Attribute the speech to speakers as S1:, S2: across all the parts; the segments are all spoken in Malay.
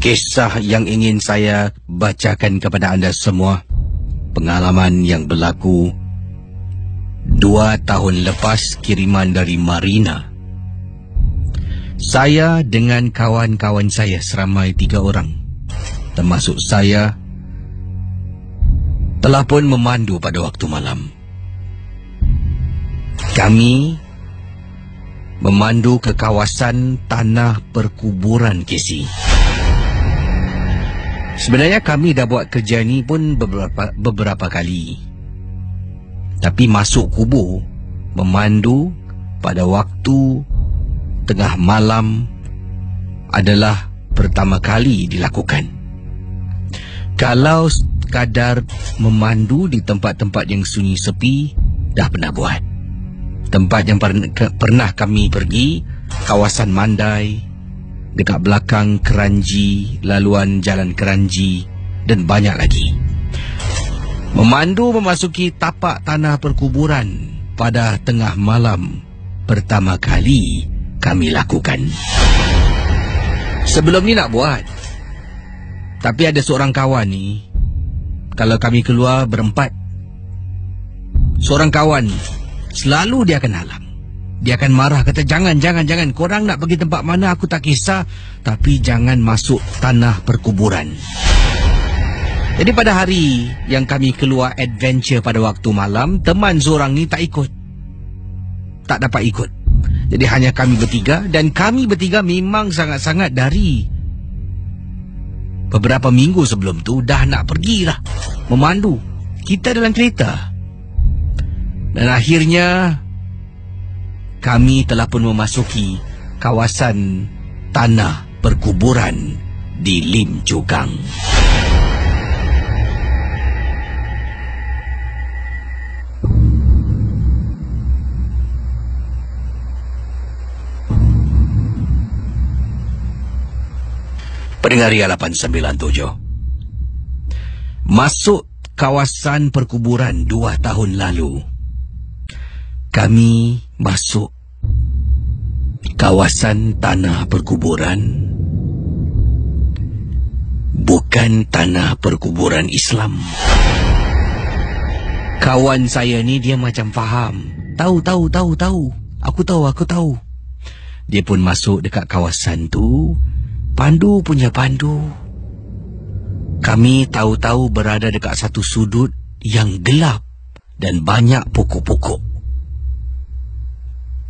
S1: Kisah yang ingin saya bacakan kepada anda semua, pengalaman yang berlaku 2 tahun lepas kiriman dari Marina. Saya dengan kawan-kawan saya seramai 3 orang, termasuk saya, telah pun memandu pada waktu malam. Kami memandu ke kawasan tanah perkuburan Casey. Sebenarnya kami dah buat kerja ni pun beberapa kali. Tapi masuk kubur, memandu pada waktu tengah malam adalah pertama kali dilakukan. Kalau sekadar memandu di tempat-tempat yang sunyi sepi, dah pernah buat. Tempat yang pernah kami pergi, kawasan Mandai, dekat belakang Keranji, laluan jalan Keranji, dan banyak lagi. Memandu memasuki tapak tanah perkuburan pada tengah malam pertama kali kami lakukan. Sebelum ni nak buat, tapi ada seorang kawan ni, kalau kami keluar berempat, seorang kawan selalu dia akan halang. Dia akan marah, kata jangan, korang nak pergi tempat mana aku tak kisah, tapi jangan masuk tanah perkuburan. Jadi pada hari yang kami keluar adventure pada waktu malam, teman seorang ni tak ikut, tak dapat ikut. Jadi hanya kami bertiga, dan kami bertiga memang sangat-sangat dari beberapa minggu sebelum tu dah nak pergi lah memandu. Kita dalam kereta, dan akhirnya kami telah pun memasuki kawasan tanah perkuburan di Lim Chu Kang. Pendengar Ria 897. Masuk kawasan perkuburan 2 tahun lalu. Kami masuk kawasan tanah perkuburan, bukan tanah perkuburan Islam. Kawan saya ni dia macam faham. Tahu. Aku tahu. Dia pun masuk dekat kawasan tu. Pandu punya pandu. Kami tahu-tahu berada dekat satu sudut yang gelap dan banyak pokok-pokok.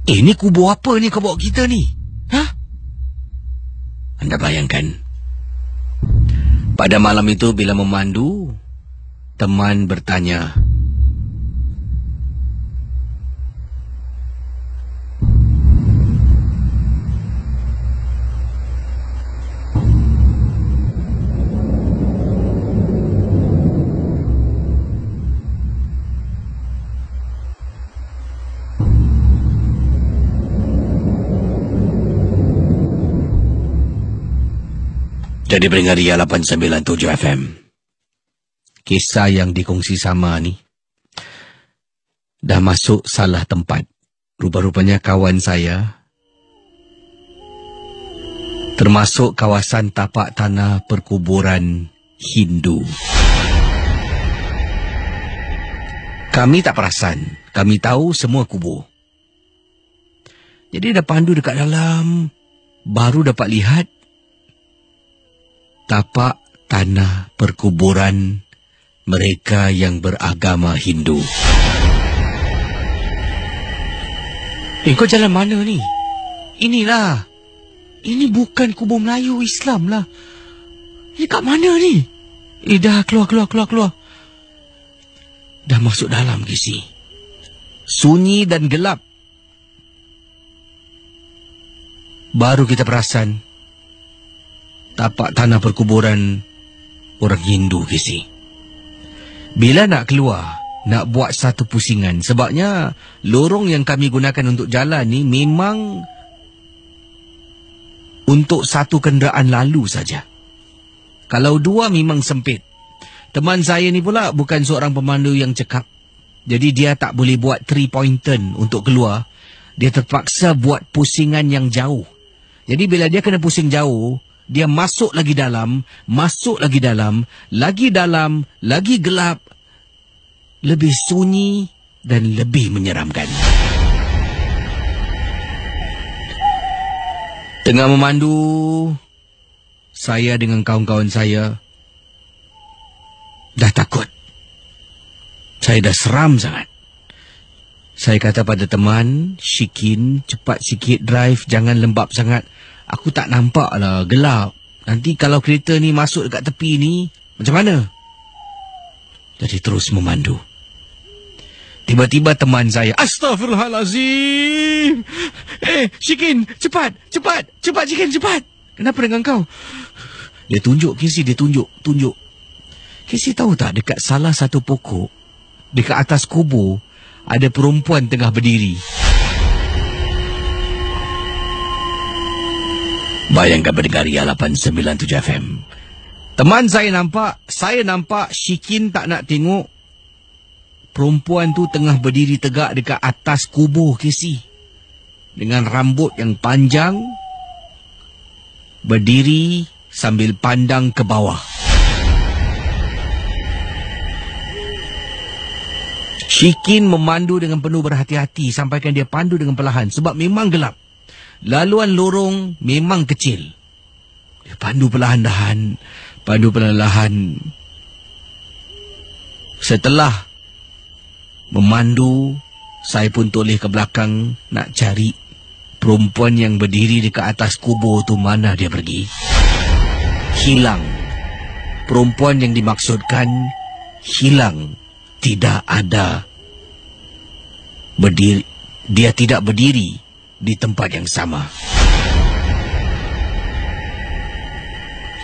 S1: Ini kubur apa ni kau bawa kita ni? Hah? Anda bayangkan. Pada malam itu bila memandu, teman bertanya, jadi pendengar Ria 897 FM. Kisah yang dikongsi sama ni dah masuk salah tempat. Rupa-rupanya kawan saya termasuk kawasan tapak tanah perkuburan Hindu. Kami tak perasan. Kami tahu semua kubur. Jadi dah pandu dekat dalam, baru dapat lihat tapak tanah perkuburan mereka yang beragama Hindu. Kau jalan mana ni? Inilah. Ini bukan kubur Melayu Islam lah. Ini kat mana ni? Dah keluar. Dah masuk dalam Casey. Sunyi dan gelap. Baru kita perasan tapak tanah perkuburan orang Hindu Casey. Bila nak keluar, nak buat satu pusingan. Sebabnya lorong yang kami gunakan untuk jalan ni memang untuk satu kenderaan lalu saja. Kalau 2 memang sempit. Teman saya ni pula bukan seorang pemandu yang cekap. Jadi dia tak boleh buat 3-point turn untuk keluar. Dia terpaksa buat pusingan yang jauh. Jadi bila dia kena pusing jauh, dia masuk lagi dalam, lagi gelap, lebih sunyi dan lebih menyeramkan. Tengah memandu, saya dengan kawan-kawan saya dah takut. Saya dah seram sangat. Saya kata pada teman, Syikin, cepat sikit drive, jangan lembab sangat. Aku tak nampak lah, gelap. Nanti kalau kereta ni masuk dekat tepi ni, macam mana? Jadi terus memandu. Tiba-tiba teman saya, Astaghfirullahalazim. Syikin, cepat Syikin, cepat. Kenapa dengan kau? Dia tunjuk, Casey, dia tunjuk. Casey tahu tak, dekat salah satu pokok, dekat atas kubur, ada perempuan tengah berdiri. Bayangkan pendengar Ria 897 FM. Teman saya nampak, Syikin tak nak tengok. Perempuan tu tengah berdiri tegak dekat atas kubur, Casey. Dengan rambut yang panjang, berdiri sambil pandang ke bawah. Syikin memandu dengan penuh berhati-hati sampaikan dia pandu dengan perlahan sebab memang gelap. Laluan lorong memang kecil. Dia pandu perlahan-lahan. Setelah memandu, saya pun toleh ke belakang nak cari perempuan yang berdiri dekat atas kubur tu, mana dia pergi. Hilang. Perempuan yang dimaksudkan hilang. Tidak ada. Dia tidak berdiri di tempat yang sama.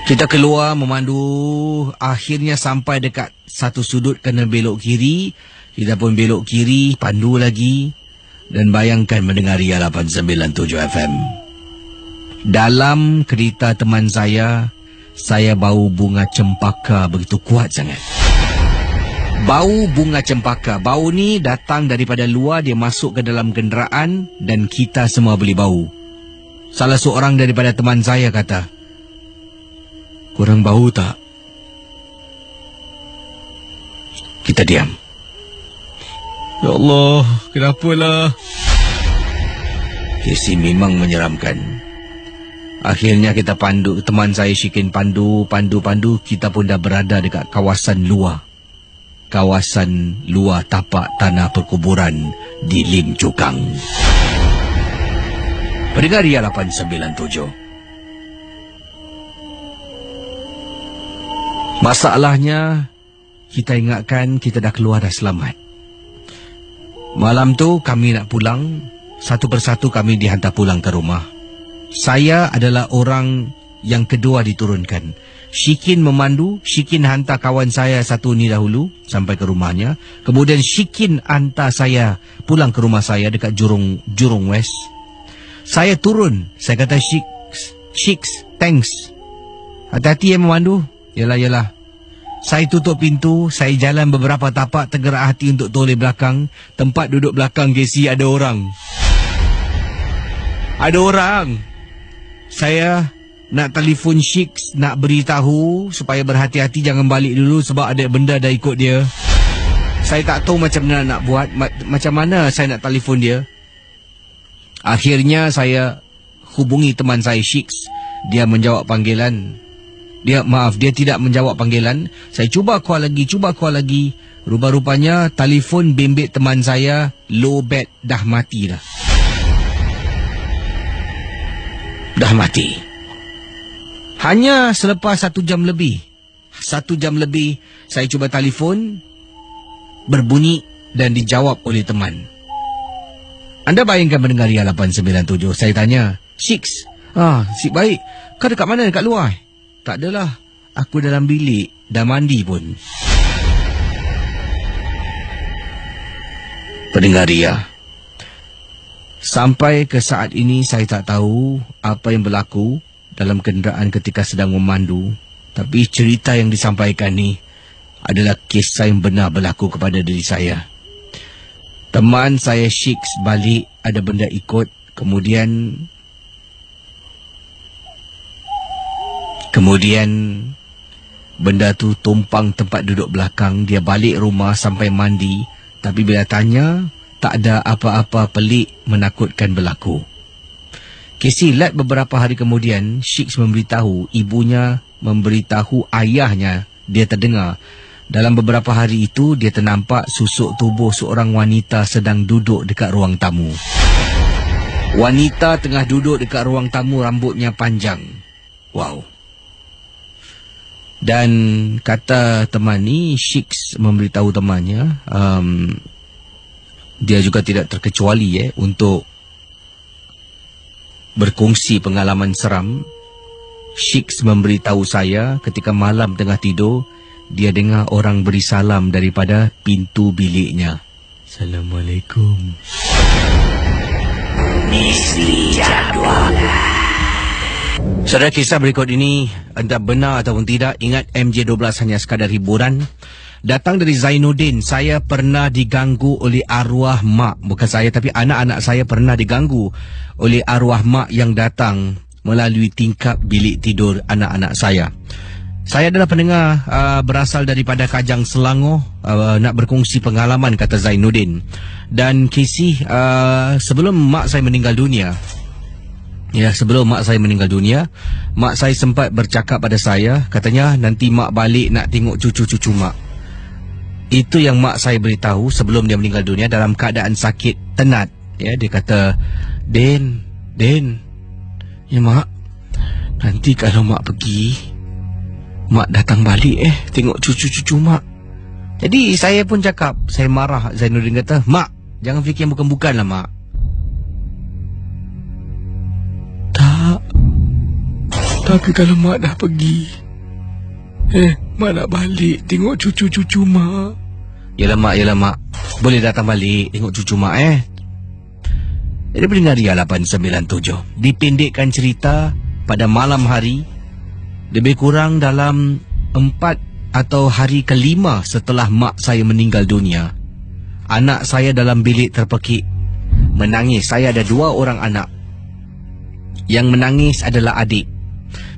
S1: Kita keluar memandu, akhirnya sampai dekat satu sudut kena belok kiri. Kita pun belok kiri, pandu lagi. Dan bayangkan mendengar Ria 897 FM. Dalam kereta teman saya bau bunga cempaka begitu kuat sangat. Bau bunga cempaka. Bau ni datang daripada luar, dia masuk ke dalam kenderaan dan kita semua boleh bau. Salah seorang daripada teman saya kata, "Korang bau tak?" Kita diam. Ya Allah, kenapalah? Casey memang menyeramkan. Akhirnya kita pandu, teman saya Syikin pandu, kita pun dah berada dekat kawasan luar. Kawasan luar tapak tanah perkuburan di Lim Chu Kang. Pendengar Ria 897. Masalahnya, kita ingatkan kita dah keluar dah selamat. Malam tu kami nak pulang, satu persatu kami dihantar pulang ke rumah. Saya adalah orang yang kedua diturunkan. Syikin memandu, Syikin hantar kawan saya satu ni dahulu sampai ke rumahnya. Kemudian Syikin hantar saya pulang ke rumah saya dekat Jurong West. Saya turun, saya kata Syiks, thanks. Hati-hati memandu. Yalah. Saya tutup pintu, saya jalan beberapa tapak tergerak hati untuk toleh belakang. Tempat duduk belakang Casey ada orang. Saya nak telefon Syiks, nak beritahu supaya berhati-hati, jangan balik dulu sebab ada benda dah ikut dia. Saya tak tahu macam mana nak buat, macam mana saya nak telefon dia. Akhirnya saya hubungi teman saya Syiks. Dia menjawab panggilan. Dia tidak menjawab panggilan. Saya cuba call lagi. Rupa-rupanya telefon bimbit teman saya low bat, dah mati dah. Dah mati. Hanya selepas 1 jam lebih, saya cuba telefon, berbunyi dan dijawab oleh teman. Anda bayangkan mendengar Ria 897. Saya tanya, Syiks, Syiks baik. Kau dekat mana, dekat luar? Tak adalah, aku dalam bilik, dah mandi pun. Pendengar Ria, sampai ke saat ini saya tak tahu apa yang berlaku dalam kenderaan ketika sedang memandu. Tapi cerita yang disampaikan ni adalah kisah yang benar berlaku kepada diri saya. Teman saya Syiks balik, ada benda ikut. Kemudian Kemudian benda tu tumpang tempat duduk belakang. Dia balik rumah sampai mandi. Tapi bila tanya, tak ada apa-apa pelik menakutkan berlaku. Kesilat beberapa hari kemudian, Shiks memberitahu ibunya, memberitahu ayahnya. Dia terdengar dalam beberapa hari itu dia ternampak susuk tubuh seorang wanita sedang duduk dekat ruang tamu. Wanita tengah duduk dekat ruang tamu, rambutnya panjang. Wow. Dan kata teman ni, Shiks memberitahu temannya, dia juga tidak terkecuali untuk berkongsi pengalaman seram. Shiks memberitahu saya ketika malam tengah tidur, dia dengar orang beri salam daripada pintu biliknya. Assalamualaikum. Misteri Jadual. Saudara, kisah berikut ini entah benar ataupun tidak, ingat MJ12 hanya sekadar hiburan. Datang dari Zainuddin. Saya pernah diganggu oleh arwah mak. Bukan saya, tapi anak-anak saya pernah diganggu oleh arwah mak yang datang melalui tingkap bilik tidur anak-anak saya. Saya adalah pendengar berasal daripada Kajang Selangor, nak berkongsi pengalaman, kata Zainuddin. Dan kisih sebelum mak saya meninggal dunia. Ya, sebelum mak saya meninggal dunia, mak saya sempat bercakap pada saya, katanya nanti mak balik nak tengok cucu-cucu mak. Itu yang mak saya beritahu sebelum dia meninggal dunia dalam keadaan sakit tenat. Ya, dia kata, Den, ya mak, nanti kalau mak pergi, mak datang balik tengok cucu-cucu mak. Jadi saya pun cakap, saya marah. Zainuddin kata, mak, jangan fikir bukan-bukan lah mak. Tak, tapi kalau mak dah pergi, mak nak balik tengok cucu-cucu mak. Yalah mak, boleh datang balik tengok cucu mak Jadi pendengar Ria 897, dipendekkan cerita, pada malam hari, lebih kurang dalam 4 atau hari ke-5 setelah mak saya meninggal dunia, anak saya dalam bilik terpekik menangis. Saya ada 2 orang anak. Yang menangis adalah adik.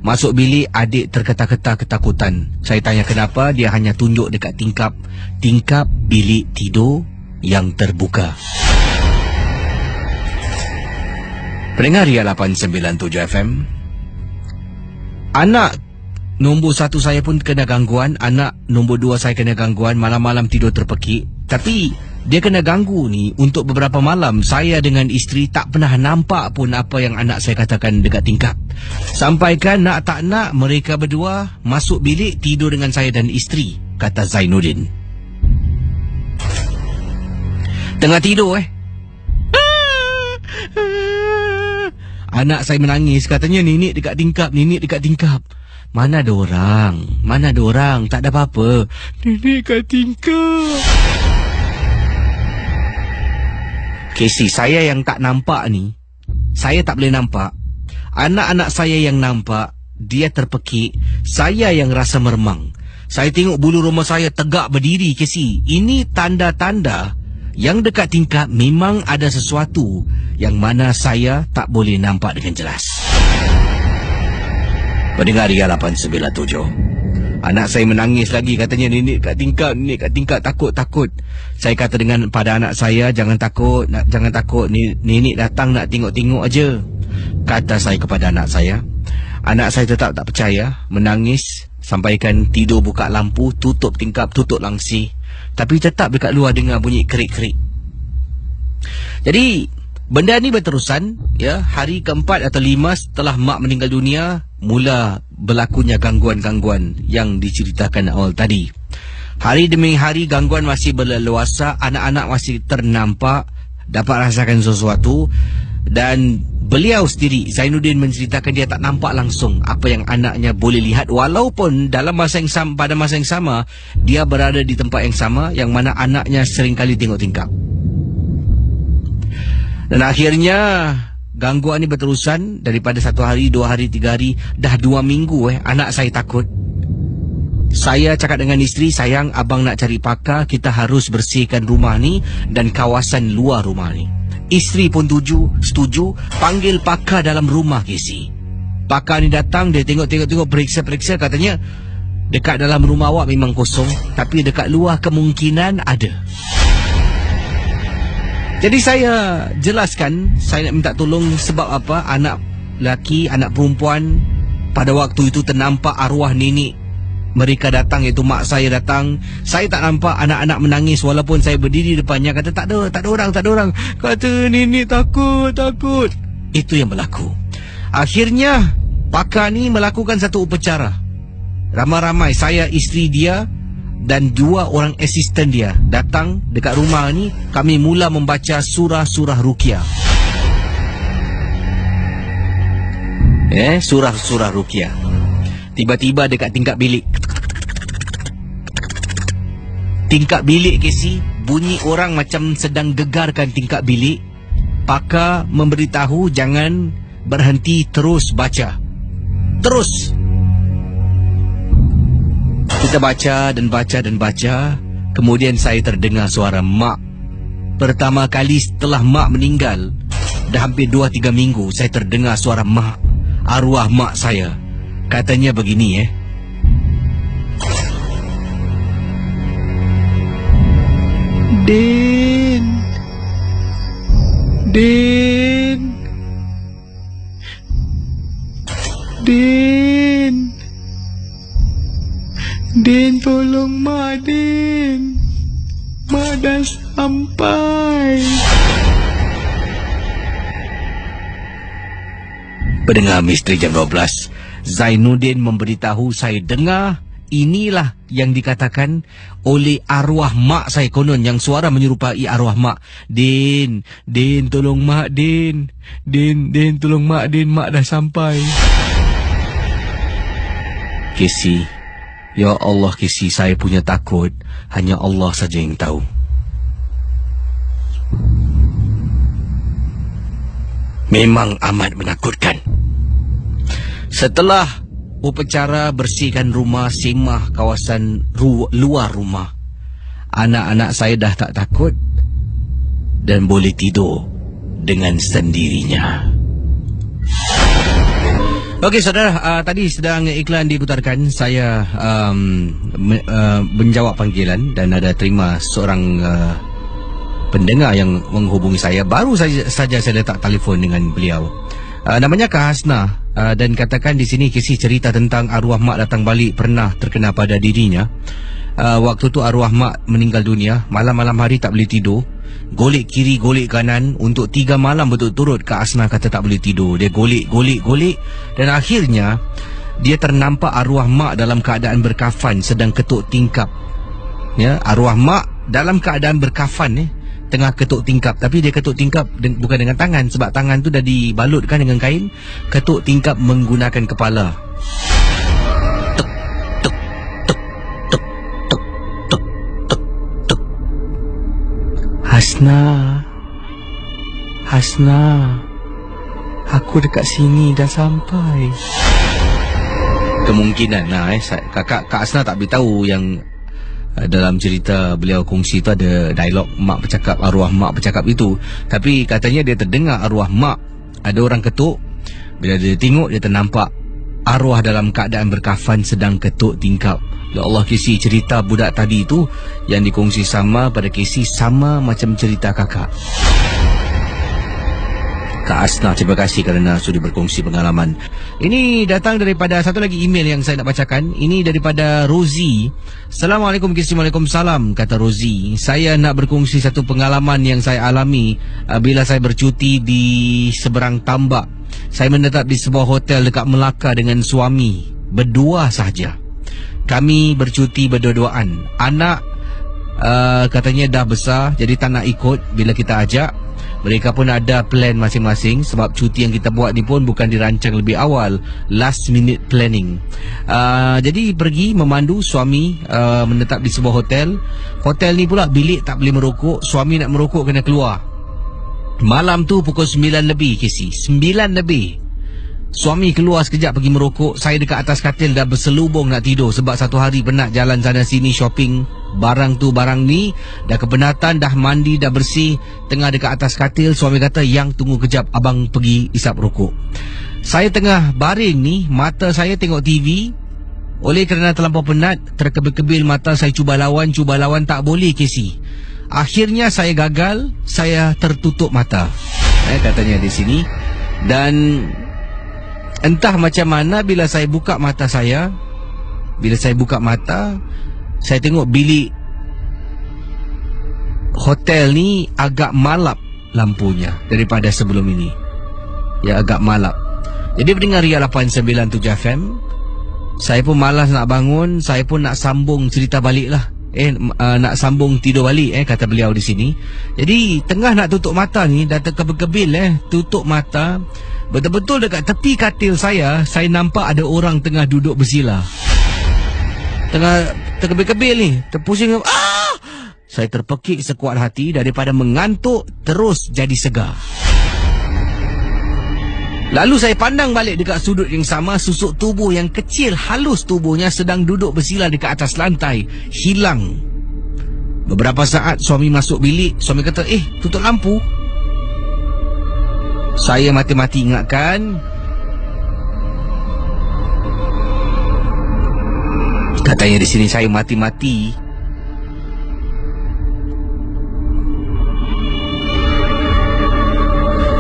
S1: Masuk bilik, adik terketar-ketar ketakutan. Saya tanya kenapa, dia hanya tunjuk dekat tingkap bilik tidur yang terbuka. Pendengar Ria 897 FM, anak nombor 1 saya pun kena gangguan. Anak nombor 2 saya kena gangguan. Malam-malam tidur terpekik. Tapi dia kena ganggu ni untuk beberapa malam. Saya dengan isteri tak pernah nampak pun apa yang anak saya katakan dekat tingkap. Sampaikan nak tak nak, mereka berdua masuk bilik tidur dengan saya dan isteri, kata Zainuddin. Tengah tidur anak saya menangis. Katanya nenek dekat tingkap. Mana ada orang, tak ada apa-apa. Nenek kat tingkap. Casey, saya yang tak nampak ni, saya tak boleh nampak. Anak-anak saya yang nampak, dia terpekik. Saya yang rasa meremang. Saya tengok bulu rumah saya tegak berdiri, Casey. Ini tanda-tanda yang dekat tingkap memang ada sesuatu yang mana saya tak boleh nampak dengan jelas. Pendengar Ria 897, anak saya menangis lagi. Katanya nenek kat tingkap, takut. Saya kata pada anak saya, jangan takut. Nenek datang nak tengok-tengok aja, kata saya kepada anak saya. Anak saya tetap tak percaya, menangis. Sampaikan tidur, buka lampu, tutup tingkap, tutup langsi. Tapi tetap dekat luar dengar bunyi kerik-kerik. Jadi benda ni berterusan, ya. Hari ke-4 atau 5 setelah mak meninggal dunia, mula berlakunya gangguan-gangguan yang diceritakan awal tadi. Hari demi hari gangguan masih berleluasa. Anak-anak masih ternampak dapat rasakan sesuatu. Dan beliau sendiri, Zainuddin, menceritakan dia tak nampak langsung apa yang anaknya boleh lihat, walaupun pada masa yang sama dia berada di tempat yang sama, yang mana anaknya seringkali tengok tingkap. Dan akhirnya gangguan ni berterusan daripada 1 hari, 2 hari, 3 hari, dah 2 minggu. Anak saya takut. Saya cakap dengan isteri, sayang, abang nak cari pakar, kita harus bersihkan rumah ni dan kawasan luar rumah ni. Isteri pun setuju, panggil pakar dalam rumah, Casey. Pakar ni datang, dia tengok-tengok, periksa-periksa, katanya dekat dalam rumah awak memang kosong, tapi dekat luar kemungkinan ada. Jadi saya jelaskan, saya nak minta tolong sebab apa anak lelaki, anak perempuan pada waktu itu ternampak arwah nenek mereka datang, iaitu mak saya datang. Saya tak nampak anak-anak menangis walaupun saya berdiri depannya. Kata tak ada orang. Kata nenek takut. Itu yang berlaku. Akhirnya pakar ni melakukan satu upacara. Ramai-ramai, saya, isteri dia dan 2 orang asisten dia datang dekat rumah ni. Kami mula membaca surah-surah ruqyah. Surah-surah ruqyah. Tiba-tiba dekat tingkap bilik, Casey, bunyi orang macam sedang gegarkan tingkap bilik. Pakar memberitahu jangan berhenti, terus baca. Terus kita baca dan baca. Kemudian saya terdengar suara mak. Pertama kali setelah mak meninggal, dah hampir 2-3 minggu, saya terdengar suara mak, arwah mak saya. Katanya begini, Din, tolong mak, Din. Mak dah sampai. Pendengar Misteri Jam 12, Zainuddin memberitahu saya dengar inilah yang dikatakan oleh arwah mak saya, konon yang suara menyerupai arwah mak. Din, tolong mak, Din, tolong mak, Din, mak dah sampai. Casey, ya Allah Casey, saya punya takut hanya Allah saja yang tahu. Memang amat menakutkan. Setelah upacara bersihkan rumah, semah kawasan luar rumah, anak-anak saya dah tak takut dan boleh tidur dengan sendirinya. Okey saudara, tadi sedang iklan diputarkan, saya menjawab panggilan dan ada terima seorang pendengar yang menghubungi saya. Baru saja saya letak telefon dengan beliau. Namanya Kak Hasna, dan katakan di sini kisah cerita tentang arwah mak datang balik pernah terkena pada dirinya. Waktu tu arwah mak meninggal dunia, malam-malam hari tak boleh tidur, golek kiri golek kanan untuk 3 malam berturut-turut. Kak Hasna kata tak boleh tidur, dia golek dan akhirnya dia ternampak arwah mak dalam keadaan berkafan sedang ketuk tingkap. Ya, arwah mak dalam keadaan berkafan tengah ketuk tingkap, tapi dia ketuk tingkap bukan dengan tangan, sebab tangan tu dah dibalutkan dengan kain. Ketuk tingkap menggunakan kepala. Tuk, tuk, tuk, tuk, tuk, tuk, tuk, tuk. Hasna, aku dekat sini dah sampai. Kemungkinan Kak Hasna tak beritahu yang dalam cerita beliau kongsi tu ada dialog arwah mak bercakap itu. Tapi katanya dia terdengar arwah mak, ada orang ketuk. Bila dia tengok, dia ternampak arwah dalam keadaan berkafan sedang ketuk tingkap. Ya Allah Casey, cerita budak tadi itu yang dikongsi sama pada Casey, sama macam cerita kakak. Kak Asna, terima kasih kerana sudah berkongsi pengalaman. Ini datang daripada satu lagi email yang saya nak bacakan. Ini daripada Rozi. Assalamualaikum, Waalaikumsalam, kata Rozi. Saya nak berkongsi satu pengalaman yang saya alami bila saya bercuti di seberang tambak. Saya menetap di sebuah hotel dekat Melaka dengan suami. Berdua sahaja. Kami bercuti berdua-duaan. Anak katanya dah besar, jadi tak nak ikut bila kita ajak. Mereka pun ada plan masing-masing, sebab cuti yang kita buat ni pun bukan dirancang lebih awal, last minute planning. Jadi pergi memandu suami menetap di sebuah hotel. Hotel ni pula bilik tak boleh merokok. Suami nak merokok kena keluar. Malam tu pukul 9 lebih, Casey, 9 lebih. Suami keluar sekejap pergi merokok. Saya dekat atas katil dah berselubung nak tidur, sebab satu hari penat jalan sana sini shopping, barang tu barang ni, dah kepenatan, dah mandi, dah bersih. Tengah dekat atas katil, suami kata, yang tunggu kejap, abang pergi isap rokok. Saya tengah baring ni, mata saya tengok TV. Oleh kerana terlampau penat, terkebil-kebil mata, saya cuba lawan, tak boleh, Casey. Akhirnya saya gagal, saya tertutup mata. Katanya di sini. Dan entah macam mana bila saya buka mata saya, saya tengok bilik hotel ni agak malap lampunya daripada sebelum ini. Ya, agak malap. Jadi pendengar Ria 897 FM, saya pun malas nak bangun, saya pun nak sambung cerita balik lah. Nak sambung tidur balik, kata beliau di sini. Jadi tengah nak tutup mata ni, dah terkebil-kebil, tutup mata. Betul-betul dekat tepi katil saya nampak ada orang tengah duduk bersila. Tengah terkebil-kebil ni, terpusing. Saya terpekik sekuat hati, daripada mengantuk terus jadi segar. Lalu saya pandang balik dekat sudut yang sama, susuk tubuh yang kecil halus tubuhnya sedang duduk bersila dekat atas lantai, hilang. Beberapa saat suami masuk bilik, suami kata, tutup lampu. Saya mati-mati ingatkan. Katanya di sini saya mati-mati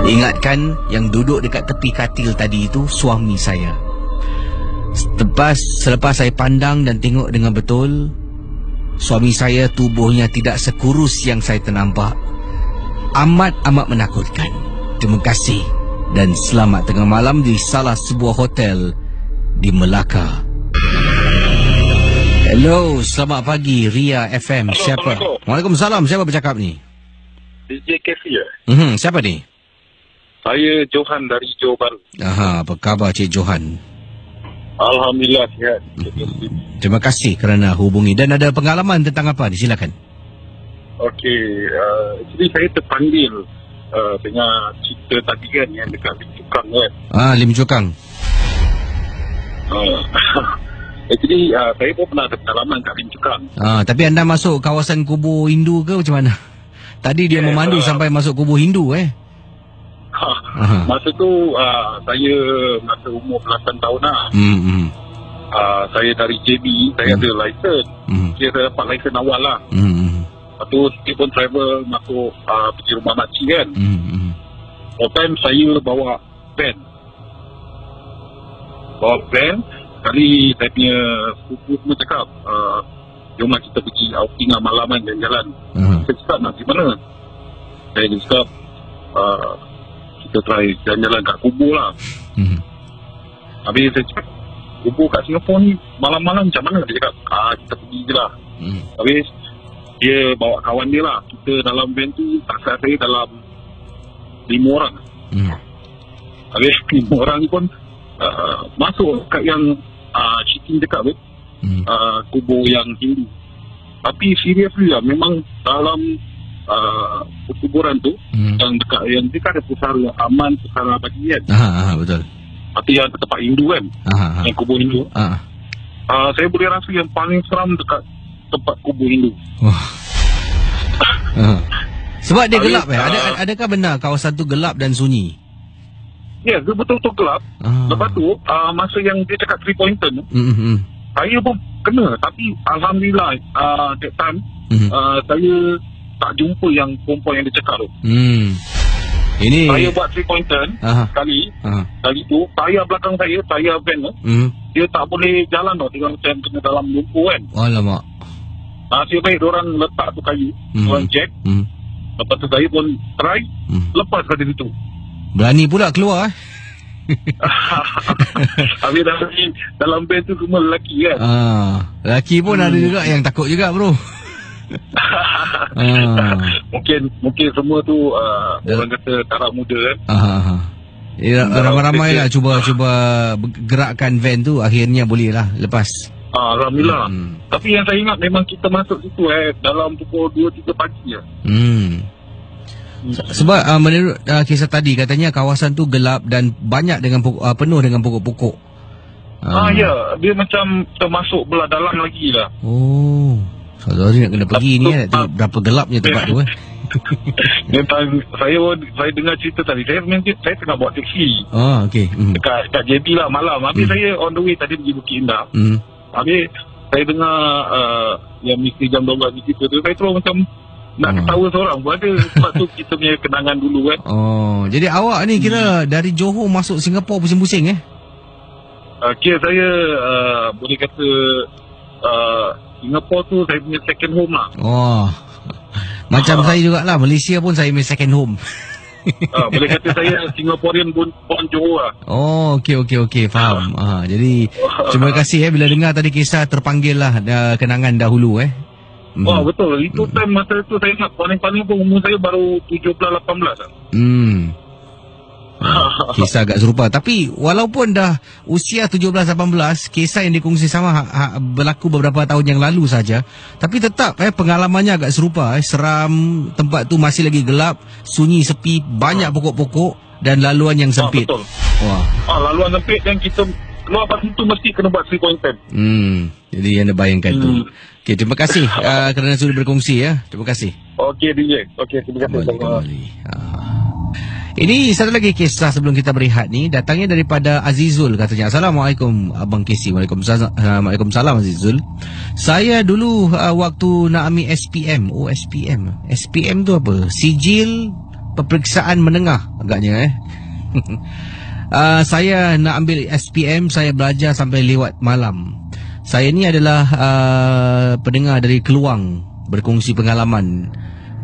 S1: ingatkan yang duduk dekat tepi katil tadi itu suami saya. Selepas saya pandang dan tengok dengan betul, suami saya tubuhnya tidak sekurus yang saya ternampak. Amat menakutkan. Terima kasih dan selamat tengah malam di salah sebuah hotel di Melaka. Hello, selamat pagi Ria FM.
S2: Hello,
S1: Siapa? Waalaikumsalam. Siapa bercakap ni?
S2: DJ Casey ya?
S1: Siapa ni?
S2: Saya Johan dari Johor Bahru.
S1: Apa khabar Cik Johan?
S2: Alhamdulillah sihat.
S1: Terima kasih kerana hubungi. Dan ada pengalaman tentang apa ni? Silakan.
S2: Okey, jadi saya terpanggil dengan cerita tadi kan yang dekat Lim Cukang kan.
S1: Lim Cukang.
S2: Jadi saya pun pernah ada pengalaman kat Lim Cukang.
S1: Tapi anda masuk kawasan kubur Hindu ke macam mana? Tadi dia memandu sampai masuk kubur Hindu
S2: Masa tu saya masa umur belasan tahun lah. Saya dari JB, saya ada lesen. Saya dapat lesen awal lah. Lepas tu saya pun travel masuk pergi rumah makcik kan. Waktu time saya bawa van. Sekali saya punya sepupu semua cakap, jomlah kita pergi outing lah malam kan, jalan-jalan. Saya cakap nak pergi mana? Saya cakap kita try jalan-jalan kat kubur lah. Habis saya cakap, kubur kat Singapura ni malam-malam macam mana? Dia cakap, kita pergi je lah. Habis dia bawa kawan dia lah. Kita dalam van tu, taksa saya dalam 5 orang. Habis 5 orang ni pun masuk kat yang cheating dekat tu, kubur yang Hindu. Tapi seriously lah, memang dalam perkuburan tu, yang dekat yang dia kan ada pusara aman, pusara bagi kan.
S1: Betul.
S2: Tapi yang tempat Hindu kan, yang kubur Hindu. Saya boleh rasa yang paling seram dekat tempat kubur Hindu.
S1: Sebab dia gelap adakah benar kawasan tu gelap dan sunyi?
S2: Ya, dia betul-betul gelap. Lepas tu masa yang dia cakap 3 pointer tu, saya pun kena. Tapi Alhamdulillah that time saya tak jumpa yang perempuan yang dia cakap tu. Ini saya buat 3 pointer sekali. Kali tu tayar belakang saya, tayar van tu, dia tak boleh jalan tau, dia macam kena dalam lumpur kan.
S1: Alamak.
S2: Nasib baik diorang letak tu kayu, diorang jack. Lepas tu saya pun try, lepas kat situ.
S1: Berani pula keluar
S2: Habis dalam band tu semua lelaki kan.
S1: Lelaki pun ada juga yang takut juga bro.
S2: Mungkin semua tu orang kata taraf muda kan.
S1: Ramai-ramai lah cuba gerakkan van tu, akhirnya boleh lah lepas.
S2: Alhamdulillah. Tapi yang saya ingat memang kita masuk situ dalam pukul 2-3 pagi lah.
S1: Sebab menurut kisah tadi katanya kawasan tu gelap dan banyak dengan penuh dengan pokok-pokok.
S2: Ya, dia macam termasuk belah dalam lagi lah.
S1: Satu hari nak kena pergi ni berapa gelapnya tempat tu
S2: Memang saya dengar cerita tadi. Saya tengah bawa teksi.
S1: Oh, okey.
S2: Dekat JB lah malam. Habis saya on the way tadi pergi Bukit Indah. Habis saya dengar yang misteri jam 12 ni cerita tu. Saya terus macam nak ketawa seorang pun ada. Sebab tu kita punya kenangan dulu kan.
S1: Oh, jadi awak ni kira dari Johor masuk Singapura pusing-pusing
S2: Kira saya boleh kata Singapura tu saya punya second home lah.
S1: Oh, macam saya jugalah. Malaysia pun saya punya second home.
S2: Boleh kata saya Singaporean born Johor lah.
S1: Oh, okey, faham. Jadi terima kasih bila dengar tadi kisah terpanggil lah kenangan dahulu
S2: Oh betul. Itu time masa tu saya ingat paling-paling pun umur saya baru 17-18 lah.
S1: Kisah agak serupa. Tapi walaupun dah usia 17-18, kisah yang dikongsi sama berlaku beberapa tahun yang lalu saja. Tapi tetap pengalamannya agak serupa. Seram, tempat tu masih lagi gelap, sunyi, sepi, banyak pokok-pokok dan laluan yang sempit.
S2: Betul. Laluan sempit dan kita keluar pasal tu mesti kena buat 3 point pen.
S1: Jadi anda bayangkan tu. Okey, terima kasih kerana sudah berkongsi Terima kasih.
S2: Okey DJ. Okey, terima kasih.
S1: Kembali. Ini satu lagi kisah sebelum kita berehat ni. Datangnya daripada Azizul, katanya. Assalamualaikum Abang Casey. Waalaikumsalam Azizul. Saya dulu waktu nak ambil SPM. SPM tu apa? Sijil Peperiksaan Menengah agaknya saya nak ambil SPM. Saya belajar sampai lewat malam. Saya ni adalah pendengar dari Keluang, berkongsi pengalaman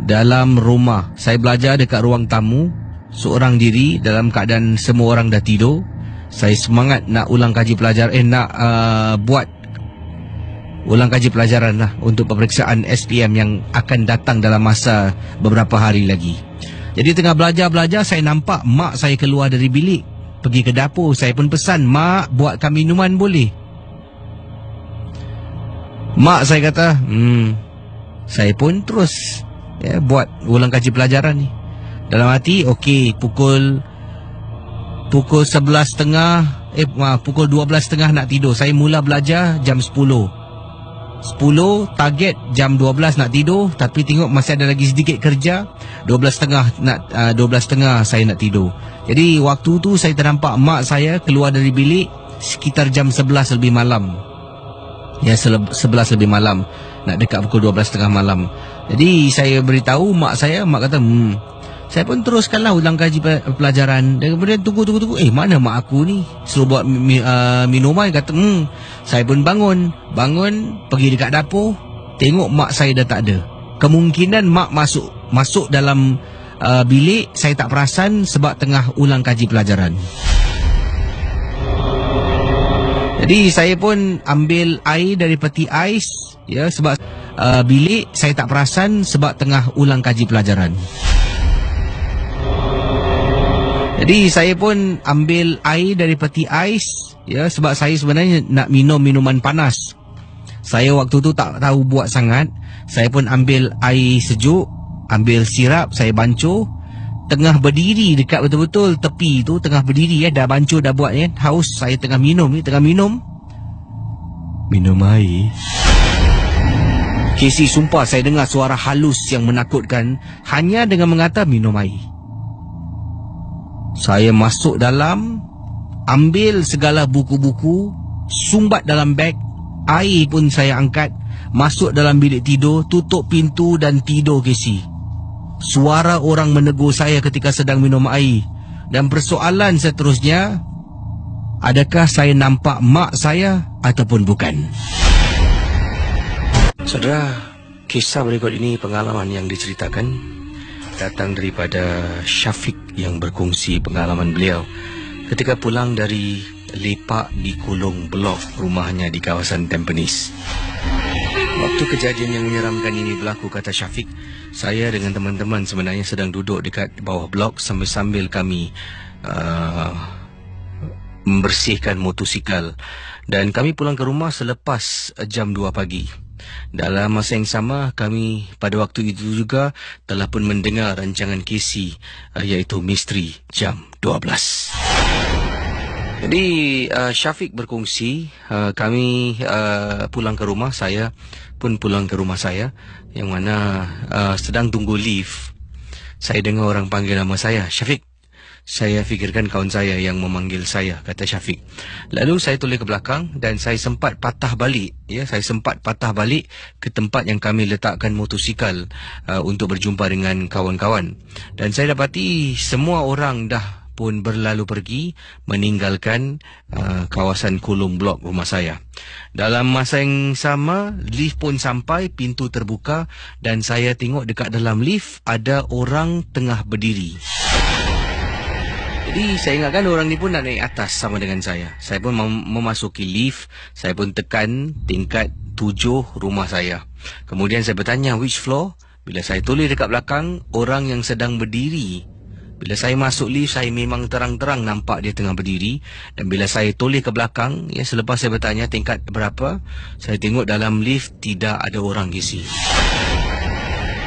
S1: dalam rumah. Saya belajar dekat ruang tamu, seorang diri dalam keadaan semua orang dah tidur. Saya semangat nak ulang kaji pelajaran, buat ulang kaji pelajaran lah untuk peperiksaan SPM yang akan datang dalam masa beberapa hari lagi. Jadi tengah belajar, saya nampak mak saya keluar dari bilik, pergi ke dapur. Saya pun pesan, "Mak, buatkan minuman boleh?" Mak saya kata, saya pun terus buat ulang kaji pelajaran ni. Dalam hati, okey, pukul 11.30, pukul 12.30 nak tidur. Saya mula belajar jam 10, target jam 12 nak tidur. Tapi tengok masih ada lagi sedikit kerja. 12.30 saya nak tidur. Jadi waktu tu saya ternampak mak saya keluar dari bilik sekitar jam 11 lebih malam. 11 lebih malam, nak dekat pukul 12.30 malam. Jadi saya beritahu mak saya. Mak kata, saya pun teruskanlah ulang kaji pelajaran. Dan kemudian tunggu. Mana mak aku ni? Suruh buat minuman. Kata, saya pun bangun, pergi dekat dapur. Tengok mak saya dah tak ada. Kemungkinan mak masuk dalam bilik. Saya tak perasan sebab tengah ulang kaji pelajaran. Jadi saya pun ambil air dari peti ais, sebab bilik. Saya tak perasan sebab tengah ulang kaji pelajaran. Jadi saya pun ambil air dari peti ais, sebab saya sebenarnya nak minum minuman panas. Saya waktu tu tak tahu buat sangat. Saya pun ambil air sejuk, ambil sirap, saya bancuh. Tengah berdiri dekat betul-betul tepi tu, tengah berdiri dah bancuh, dah buat haus. Saya tengah minum air. Casey, sumpah saya dengar suara halus yang menakutkan hanya dengan mengata minum air. Saya masuk dalam, ambil segala buku-buku, sumbat dalam beg, air pun saya angkat, masuk dalam bilik tidur, tutup pintu dan tidur, Casey. Suara orang menegur saya ketika sedang minum air. Dan persoalan seterusnya, adakah saya nampak mak saya ataupun bukan? Saudara, kisah berikut ini pengalaman yang diceritakan datang daripada Syafiq yang berkongsi pengalaman beliau ketika pulang dari lepak di kolong blok rumahnya di kawasan Tampines. Waktu kejadian yang menyeramkan ini berlaku, kata Syafiq, saya dengan teman-teman sebenarnya sedang duduk dekat bawah blok sambil-sambil kami membersihkan motosikal, dan kami pulang ke rumah selepas jam 2 pagi. Dalam masa yang sama, kami pada waktu itu juga telah pun mendengar rancangan Casey, iaitu Misteri Jam 12. Jadi Syafiq berkongsi, kami pulang ke rumah, saya pun pulang ke rumah saya, yang mana sedang tunggu lift Saya dengar orang panggil nama saya, Syafiq. Saya fikirkan kawan saya yang memanggil saya, kata Syafiq. Lalu saya toleh ke belakang dan saya sempat patah balik. Saya sempat patah balik ke tempat yang kami letakkan motosikal untuk berjumpa dengan kawan-kawan. Dan saya dapati semua orang dah pun berlalu pergi meninggalkan kawasan kolong blok rumah saya. Dalam masa yang sama, lift pun sampai, pintu terbuka dan saya tengok dekat dalam lift ada orang tengah berdiri. Jadi saya ingatkan orang ni pun nak naik atas sama dengan saya. Saya pun memasuki lift, saya pun tekan tingkat 7 rumah saya. Kemudian saya bertanya, which floor? Bila saya toleh dekat belakang, orang yang sedang berdiri. Bila saya masuk lift, saya memang terang-terang nampak dia tengah berdiri. Dan bila saya toleh ke belakang, selepas saya bertanya tingkat berapa, saya tengok dalam lift tidak ada orang isi.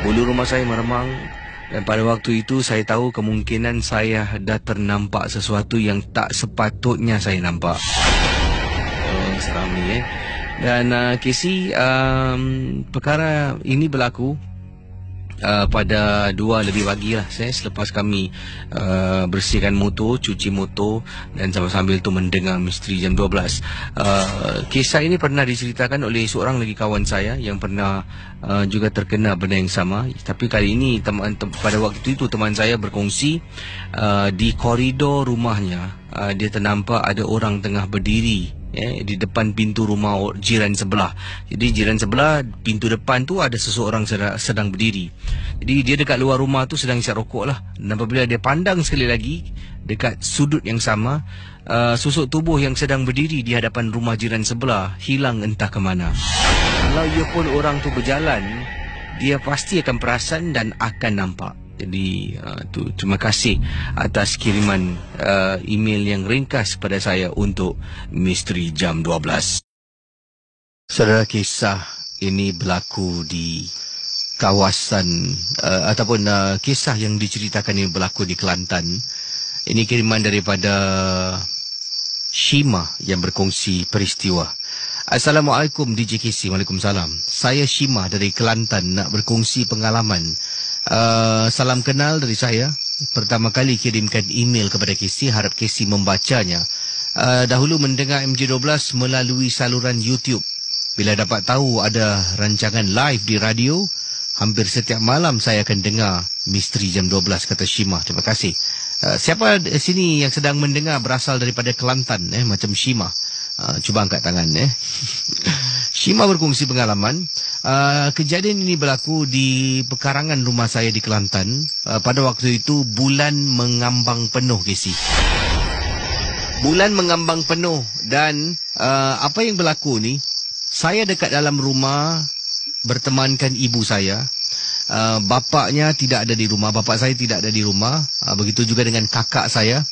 S1: Bulu rumah saya meremang. Dan pada waktu itu saya tahu kemungkinan saya dah ternampak sesuatu yang tak sepatutnya saya nampak. Seram ni Dan Casey, perkara ini berlaku pada 2 lebih pagi lah, selepas kami bersihkan motor, cuci motor dan sambil-sambil tu mendengar misteri jam 12. Kisah ini pernah diceritakan oleh seorang lagi kawan saya yang pernah juga terkena benda yang sama. Tapi kali ini pada waktu itu teman saya berkongsi di koridor rumahnya dia ternampak ada orang tengah berdiri di depan pintu rumah jiran sebelah. Jadi jiran sebelah, pintu depan tu ada seseorang sedang berdiri. Jadi dia dekat luar rumah tu sedang isap rokok lah. Dan apabila dia pandang sekali lagi dekat sudut yang sama, susuk tubuh yang sedang berdiri di hadapan rumah jiran sebelah hilang entah ke mana. Kalau ia pun orang tu berjalan, dia pasti akan perasan dan akan nampak. Jadi terima kasih atas kiriman email yang ringkas kepada saya untuk Misteri Jam 12. Saudara, kisah ini berlaku di kawasan ataupun kisah yang diceritakan ini berlaku di Kelantan. Ini kiriman daripada Shima yang berkongsi peristiwa. Assalamualaikum DJ KC. Waalaikumsalam. Saya Shima dari Kelantan nak berkongsi pengalaman. Salam kenal dari saya. Pertama kali kirimkan email kepada Casey, harap Casey membacanya. Dahulu mendengar MJ12 melalui saluran YouTube. Bila dapat tahu ada rancangan live di radio, hampir setiap malam saya akan dengar Misteri Jam 12, kata Shima. Terima kasih. Siapa di sini yang sedang mendengar berasal daripada Kelantan, macam Shima? Cuba angkat tangan. Shima berkongsi pengalaman. Kejadian ini berlaku di pekarangan rumah saya di Kelantan. Pada waktu itu bulan mengambang penuh, Casey. Bulan mengambang penuh. Dan apa yang berlaku ni, saya dekat dalam rumah bertemankan ibu saya. Bapaknya tidak ada di rumah. Bapak saya tidak ada di rumah. Begitu juga dengan kakak saya,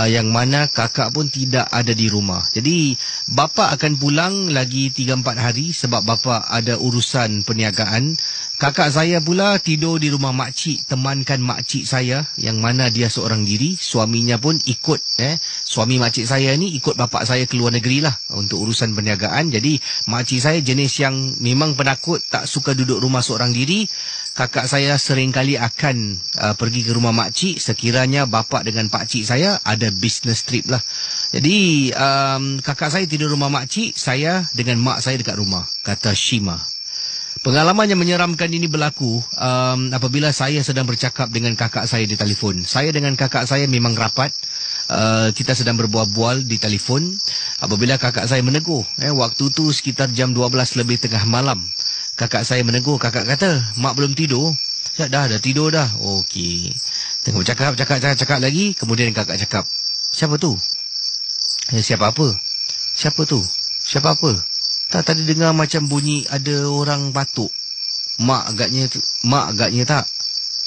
S1: yang mana kakak pun tidak ada di rumah. Jadi bapa akan pulang lagi 3-4 hari sebab bapa ada urusan perniagaan. Kakak saya pula tidur di rumah makcik, temankan makcik saya yang mana dia seorang diri. Suaminya pun ikut, suami makcik saya ni ikut bapa saya ke luar negeri lah untuk urusan perniagaan. Jadi makcik saya jenis yang memang penakut, tak suka duduk rumah seorang diri. Kakak saya seringkali akan pergi ke rumah makcik sekiranya bapa dengan pakcik saya ada business trip lah. Jadi kakak saya tidur rumah makcik, saya dengan mak saya dekat rumah, kata Shima. Pengalaman yang menyeramkan ini berlaku apabila saya sedang bercakap dengan kakak saya di telefon. Saya dengan kakak saya memang rapat. Kita sedang berbual-bual di telefon. Apabila kakak saya menegur, waktu tu sekitar jam 12 lebih tengah malam. Kakak saya menegur, kakak kata, mak belum tidur? Dah tidur dah. Okey. Tengok cakap lagi, kemudian kakak cakap, siapa tu? Siapa apa? Siapa tu? Siapa apa? Tak, tadi dengar macam bunyi ada orang batuk. Mak agaknya tak,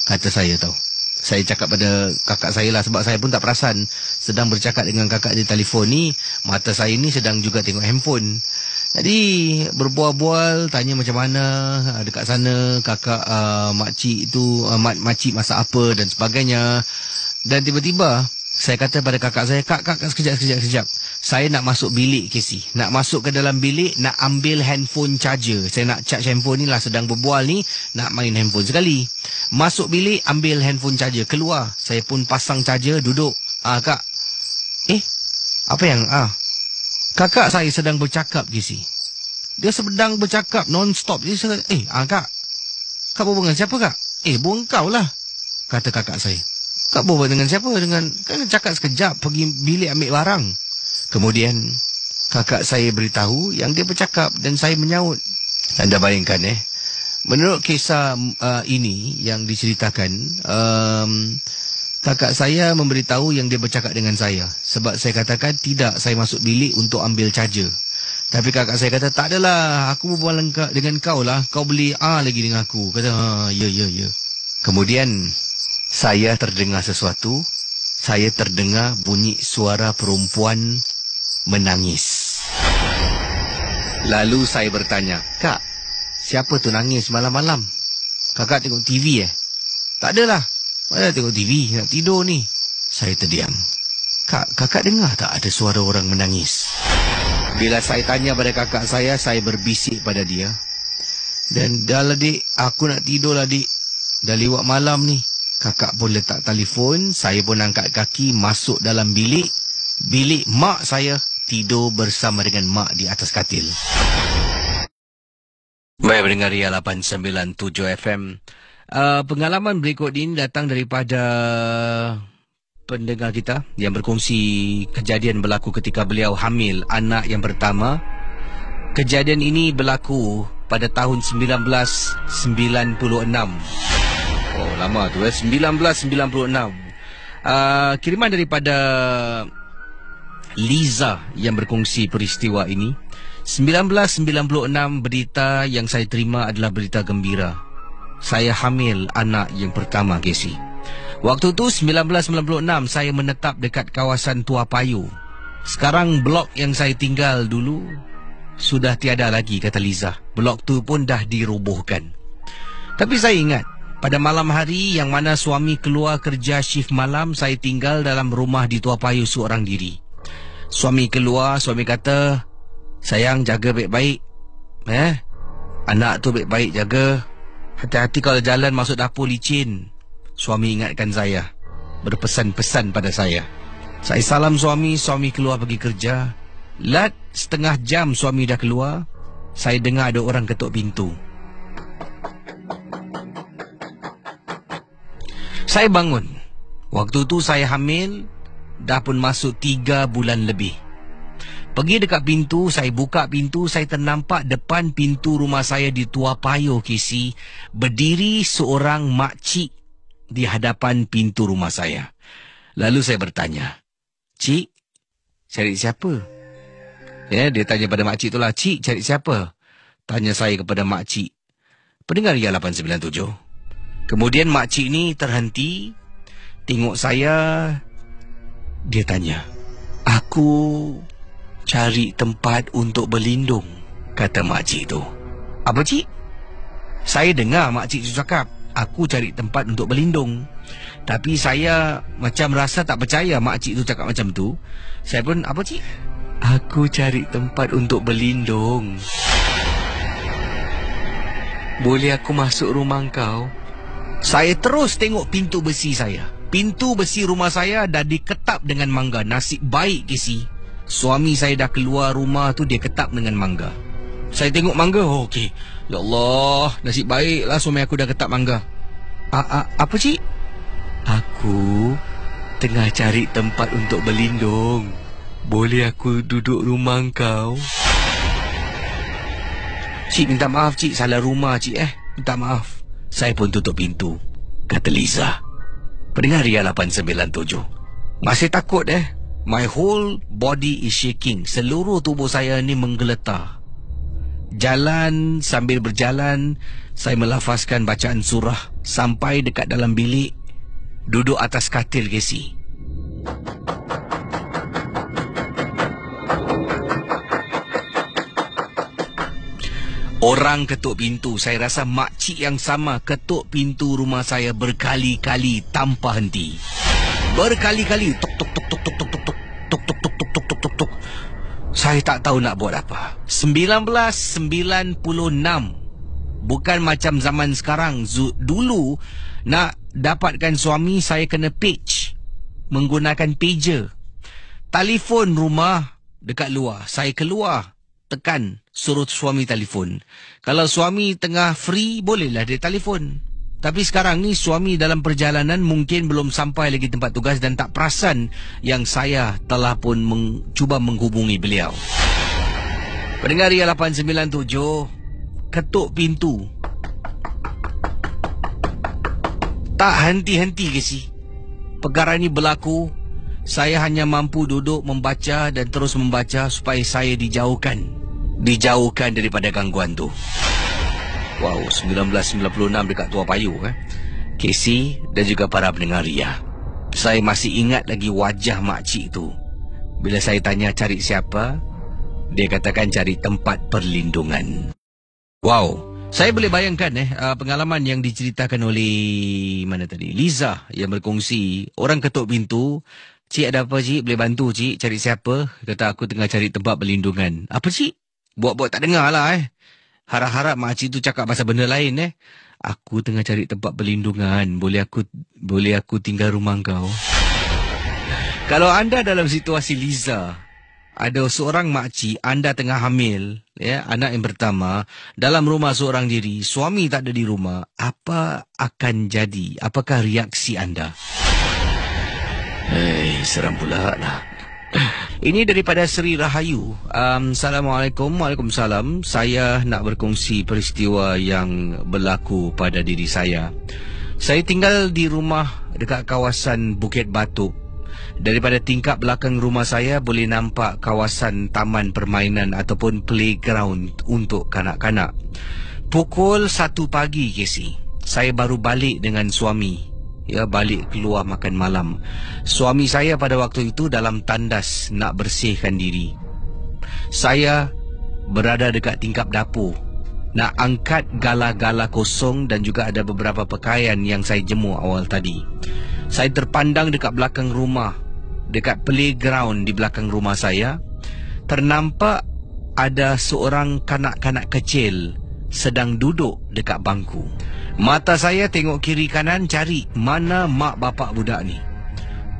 S1: kata saya tahu. Saya cakap pada kakak saya lah sebab saya pun tak perasan. Sedang bercakap dengan kakak di telefon ni, mata saya ni sedang juga tengok handphone. Jadi berbual-bual, tanya macam mana dekat sana kakak makcik itu, makcik masak apa dan sebagainya. Dan tiba-tiba saya kata pada kakak saya, kak sekejap. Saya nak masuk bilik, Casey. Nak masuk ke dalam bilik, nak ambil handphone charger. Saya nak charge handphone ni lah, sedang berbual ni, nak main handphone sekali. Masuk bilik, ambil handphone charger. Keluar, saya pun pasang charger, duduk. Kak. Apa yang? Kakak saya sedang bercakap, Casey. Dia sedang bercakap non-stop. Dia sedang, Kak. Kak berbual dengan siapa, Kak? Buang kau lah, kata kakak saya. Kak berbual dengan siapa? Kan cakap sekejap, pergi bilik ambil barang. Kemudian, kakak saya beritahu yang dia bercakap dan saya menyaut. Anda bayangkan, menurut kisah ini yang diceritakan, kakak saya memberitahu yang dia bercakap dengan saya. Sebab saya katakan, tidak, saya masuk bilik untuk ambil charger. Tapi kakak saya kata, tak adalah, aku berbual dengan kau lah. Kau beli lagi dengan aku. Kata, ya. Kemudian, saya terdengar sesuatu. Saya terdengar bunyi suara perempuan menangis. Lalu saya bertanya, Kak, siapa tu nangis malam-malam? Kakak tengok TV Tak adalah. Mana tengok TV, nak tidur ni. Saya terdiam. Kakak dengar tak ada suara orang menangis? Bila saya tanya pada kakak saya berbisik pada dia. Dan dah lah dik, aku nak tidur lah dik. Dah lewat malam ni. Kakak pun letak telefon, saya pun angkat kaki masuk dalam bilik. Bilik mak saya, tidur bersama dengan mak di atas katil. Baik, pendengar Ria 897 FM. Pengalaman berikut ini datang daripada pendengar kita yang berkongsi kejadian berlaku ketika beliau hamil anak yang pertama. Kejadian ini berlaku pada tahun 1996. Oh, lama tu 1996. Kiriman daripada Liza yang berkongsi peristiwa ini. 1996, berita yang saya terima adalah berita gembira. Saya hamil anak yang pertama, Casey. Waktu tu 1996 saya menetap dekat kawasan Tua Payoh. Sekarang blok yang saya tinggal dulu sudah tiada lagi, kata Liza. Blok tu pun dah dirobohkan. Tapi saya ingat pada malam hari yang mana suami keluar kerja shift malam, saya tinggal dalam rumah di Tua Payoh seorang diri. Suami keluar, suami kata, sayang, jaga baik-baik. Anak tu baik-baik jaga. Hati-hati kalau jalan masuk dapur licin. Suami ingatkan saya, berpesan-pesan pada saya. Saya salam suami, suami keluar pergi kerja. Lat setengah jam suami dah keluar, saya dengar ada orang ketuk pintu. Saya bangun. Waktu tu saya hamil, dah pun masuk 3 bulan lebih. Pergi dekat pintu, saya buka pintu, saya ternampak depan pintu rumah saya di Tua Payoh, Casey, berdiri seorang makcik di hadapan pintu rumah saya. Lalu saya bertanya, Cik, cari siapa? Dia tanya pada makcik tu lah, Cik, cari siapa? Tanya saya kepada makcik. Pendengar Ria 897. Kemudian makcik ni terhenti, tengok saya, dia tanya, aku cari tempat untuk berlindung, kata makcik tu. Apa, Cik? Saya dengar makcik tu cakap, aku cari tempat untuk berlindung. Tapi saya macam rasa tak percaya makcik tu cakap macam tu. Saya pun, apa, Cik? Aku cari tempat untuk berlindung. Boleh aku masuk rumah kau? Saya terus tengok pintu besi saya. Pintu besi rumah saya dah diketap dengan mangga. Nasib baik, Casey, suami saya dah keluar rumah tu, dia ketap dengan mangga. Saya tengok mangga, okey. Ya Allah, nasib baiklah suami aku dah ketap mangga. Apa, Cik? Aku tengah cari tempat untuk berlindung. Boleh aku duduk rumah kau? Cik, minta maaf, Cik. Salah rumah, Cik. Minta maaf. Saya pun tutup pintu, kata Liza. Pendengar Ria 897. Masih takut, My whole body is shaking. Seluruh tubuh saya ni menggeletar. Jalan, sambil berjalan, saya melafazkan bacaan surah sampai dekat dalam bilik, duduk atas katil, Casey. Orang ketuk pintu. Saya rasa makcik yang sama ketuk pintu rumah saya berkali-kali tanpa henti. Berkali-kali. Tok tok tok tok tok tok tok tok tok tok tok tok tok tok tok. Saya tak tahu nak buat apa. 1996. Bukan macam zaman sekarang. Dulu nak dapatkan suami, saya kena page menggunakan pager. Telefon rumah dekat luar, saya keluar, tekan, suruh suami telefon. Kalau suami tengah free, bolehlah dia telefon. Tapi sekarang ni suami dalam perjalanan, mungkin belum sampai lagi tempat tugas dan tak perasan yang saya telah pun cuba menghubungi beliau. Pendengar Ria 897, ketuk pintu. Tak henti-henti ke si? Perkara ini berlaku, saya hanya mampu duduk membaca dan terus membaca supaya saya dijauhkan daripada gangguan tu. Wow, 1996 dekat Tua Payoh Casey dan juga para pendengar Ria. Saya masih ingat lagi wajah makcik tu. Bila saya tanya cari siapa, dia katakan cari tempat perlindungan. Wow, saya boleh bayangkan pengalaman yang diceritakan oleh mana tadi? Liza yang berkongsi, orang ketuk pintu, "Cik, ada apa cik? Boleh bantu cik? Cari siapa?" Kata, "Aku tengah cari tempat perlindungan." "Apa cik?" "Buat-buat tak dengar lah Harap-harap makcik tu cakap pasal benda lain "Aku tengah cari tempat perlindungan. Boleh aku tinggal rumah kau?" Kalau anda dalam situasi Liza, ada seorang makcik, anda tengah hamil, anak yang pertama, dalam rumah seorang diri, suami tak ada di rumah, apa akan jadi? Apakah reaksi anda? Seram pula lah. Ini daripada Sri Rahayu. Assalamualaikum. Waalaikumsalam. Saya nak berkongsi peristiwa yang berlaku pada diri saya. Saya tinggal di rumah dekat kawasan Bukit Batuk. Daripada tingkap belakang rumah saya boleh nampak kawasan taman permainan ataupun playground untuk kanak-kanak. Pukul 1 pagi, Casey, saya baru balik dengan suami. Balik keluar makan malam. Suami saya pada waktu itu dalam tandas nak bersihkan diri. Saya berada dekat tingkap dapur, nak angkat gala-gala kosong dan juga ada beberapa pakaian yang saya jemur awal tadi. Saya terpandang dekat belakang rumah, dekat playground di belakang rumah saya, ternampak ada seorang kanak-kanak kecil sedang duduk dekat bangku. Mata saya tengok kiri kanan cari mana mak bapak budak ni.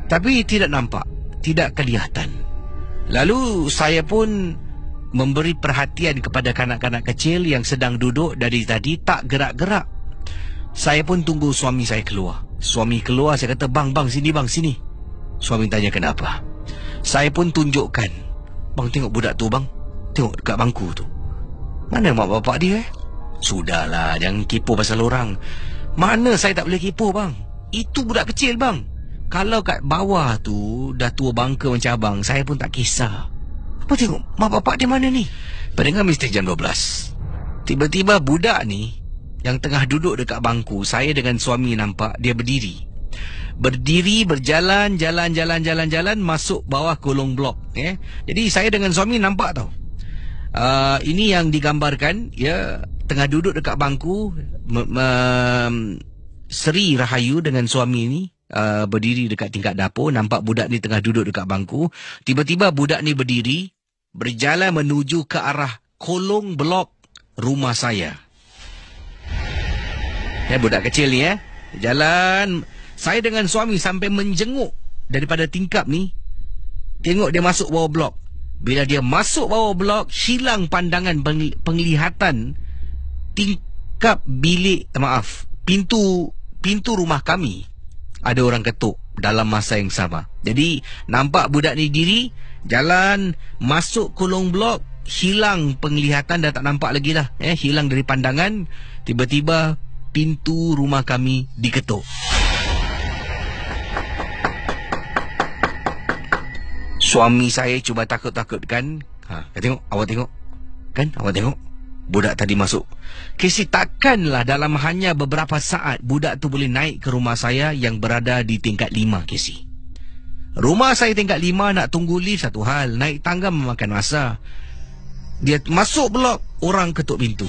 S1: Tapi tidak nampak, tidak kelihatan. Lalu saya pun memberi perhatian kepada kanak-kanak kecil yang sedang duduk dari tadi tak gerak-gerak. Saya pun tunggu suami saya keluar. Suami keluar, saya kata, bang, sini bang, sini." Suami tanya kenapa. Saya pun tunjukkan. "Bang, tengok budak tu bang. Tengok dekat bangku tu. Mana mak bapak dia Sudahlah, jangan kepo pasal orang. "Mana saya tak boleh kepo bang. Itu budak kecil bang. Kalau kat bawah tu dah tua bangka macam abang, saya pun tak kisah. Apa tengok, mak bapak dia mana ni?" Pendengar Misteri Jam 12. Tiba-tiba budak ni yang tengah duduk dekat bangku, saya dengan suami nampak dia berdiri, berjalan, jalan, masuk bawah kolong blok. Jadi saya dengan suami nampak tau. Ini yang digambarkan, tengah duduk dekat bangku, Sri Rahayu dengan suami ni berdiri dekat tingkat dapur, nampak budak ni tengah duduk dekat bangku. Tiba-tiba budak ni berdiri, berjalan menuju ke arah kolong blok rumah saya. Budak kecil ni jalan. Saya dengan suami sampai menjenguk daripada tingkap ni, tengok dia masuk bawah blok. Bila dia masuk bawah blok, hilang pandangan penglihatan tingkap bilik, pintu rumah kami. Ada orang ketuk dalam masa yang sama. Jadi nampak budak ni diri, jalan, masuk kolong blok, hilang penglihatan, dah tak nampak lagi lah. Hilang dari pandangan. Tiba-tiba pintu rumah kami diketuk. Suami saya cuba takut-takutkan. Awak tengok. Kan, awak tengok. Budak tadi masuk. Casey, takkanlah dalam hanya beberapa saat budak tu boleh naik ke rumah saya yang berada di tingkat 5, Casey. Rumah saya tingkat 5, nak tunggu lift satu hal, naik tangga memakan masa. Dia masuk blok, orang ketuk pintu.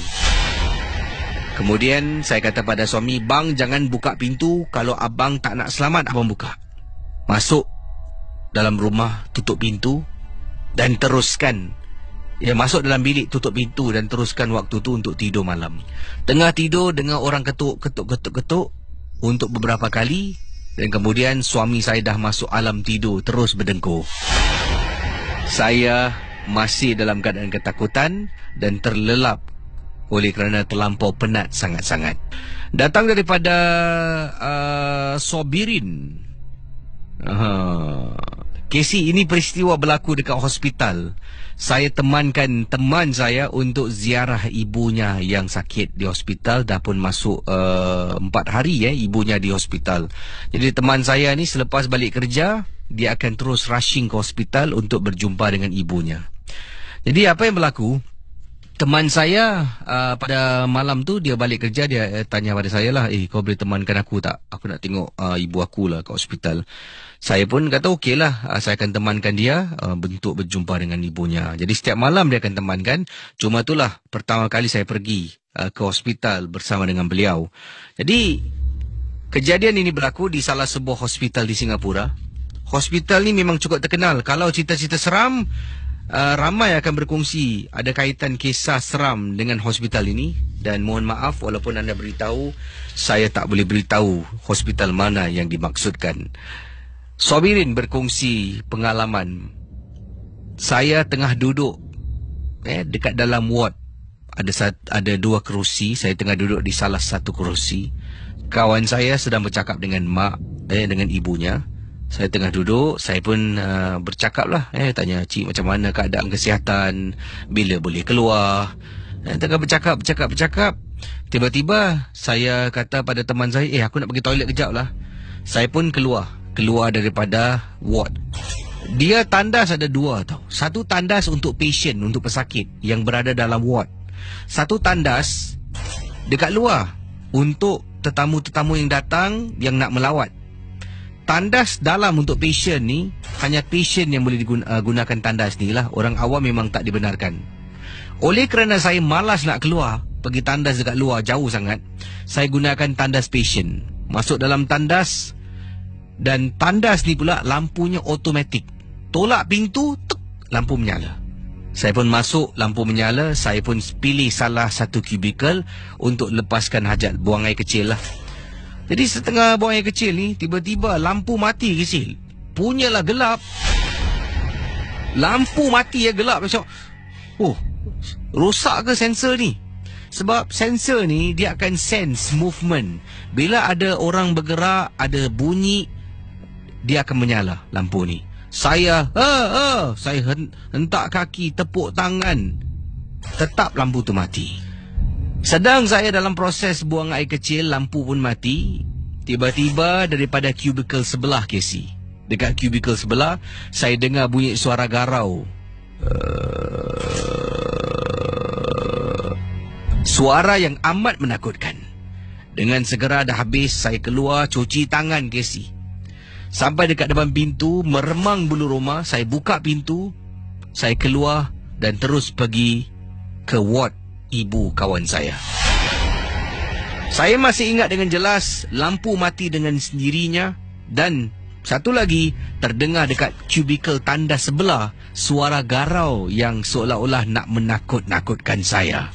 S1: Kemudian saya kata pada suami, "Bang, jangan buka pintu. Kalau abang tak nak selamat, abang buka." Masuk dalam rumah, tutup pintu dan teruskan Ya, masuk dalam bilik, tutup pintu dan teruskan waktu tu untuk tidur malam. Tengah tidur dengar orang ketuk untuk beberapa kali, dan kemudian suami saya dah masuk alam tidur terus berdengkur. Saya masih dalam keadaan ketakutan dan terlelap oleh kerana terlampau penat sangat-sangat. Datang daripada Sobirin. Casey, ini peristiwa berlaku dekat hospital. Saya temankan teman saya untuk ziarah ibunya yang sakit di hospital. Dah pun masuk 4 hari ibunya di hospital. Jadi teman saya ni selepas balik kerja, dia akan terus rushing ke hospital untuk berjumpa dengan ibunya. Jadi apa yang berlaku? Teman saya pada malam tu dia balik kerja, dia tanya pada saya lah, kau boleh temankan aku tak? Aku nak tengok ibu aku lah kat hospital. Saya pun kata okey lah, saya akan temankan dia bentuk berjumpa dengan ibunya. Jadi setiap malam dia akan temankan. Cuma itulah pertama kali saya pergi ke hospital bersama dengan beliau. Jadi kejadian ini berlaku di salah sebuah hospital di Singapura. Hospital ni memang cukup terkenal. Kalau cerita-cerita seram, ramai akan berkongsi ada kaitan kisah seram dengan hospital ini. Dan mohon maaf walaupun anda beritahu, saya tak boleh beritahu hospital mana yang dimaksudkan. Sobirin berkongsi pengalaman. Saya tengah duduk dekat dalam ward. Ada 2 kerusi. Saya tengah duduk di salah satu kerusi. Kawan saya sedang bercakap dengan dengan ibunya. Saya tengah duduk, saya pun bercakap lah. Tanya, cik macam mana keadaan kesihatan, bila boleh keluar. Tengah bercakap. Tiba-tiba saya kata pada teman saya, aku nak pergi toilet kejap lah. Saya pun keluar daripada ward. Dia tandas ada 2 tau. Satu tandas untuk patient, untuk pesakit yang berada dalam ward. Satu tandas dekat luar untuk tetamu-tetamu yang datang yang nak melawat. Tandas dalam untuk patient ni, hanya patient yang boleh gunakan tandas ni lah. Orang awam memang tak dibenarkan. Oleh kerana saya malas nak keluar, pergi tandas dekat luar jauh sangat, saya gunakan tandas patient. Masuk dalam tandas, dan tandas ni pula lampunya automatik. Tolak pintu, lampu menyala. Saya pun masuk, lampu menyala. Saya pun pilih salah satu kubikel untuk lepaskan hajat, buang air kecil lah. Jadi setengah buang air kecil ni, tiba-tiba lampu mati kecil. Punyalah gelap. Lampu mati gelap macam, rosak ke sensor ni? Sebab sensor ni dia akan sense movement. Bila ada orang bergerak, ada bunyi, dia akan menyala lampu ni. Saya saya hentak kaki, tepuk tangan, tetap lampu tu mati. Sedang saya dalam proses buang air kecil, lampu pun mati. Tiba-tiba daripada kubikel sebelah, Casey, dekat kubikel sebelah, saya dengar bunyi suara garau. Suara yang amat menakutkan. Dengan segera dah habis, saya keluar cuci tangan, Casey. Sampai dekat depan pintu, meremang bulu roma, saya buka pintu, saya keluar dan terus pergi ke ward ibu kawan saya. Saya masih ingat dengan jelas, lampu mati dengan sendirinya. Dan satu lagi, terdengar dekat kubikel tandas sebelah suara garau yang seolah-olah nak menakut-nakutkan saya.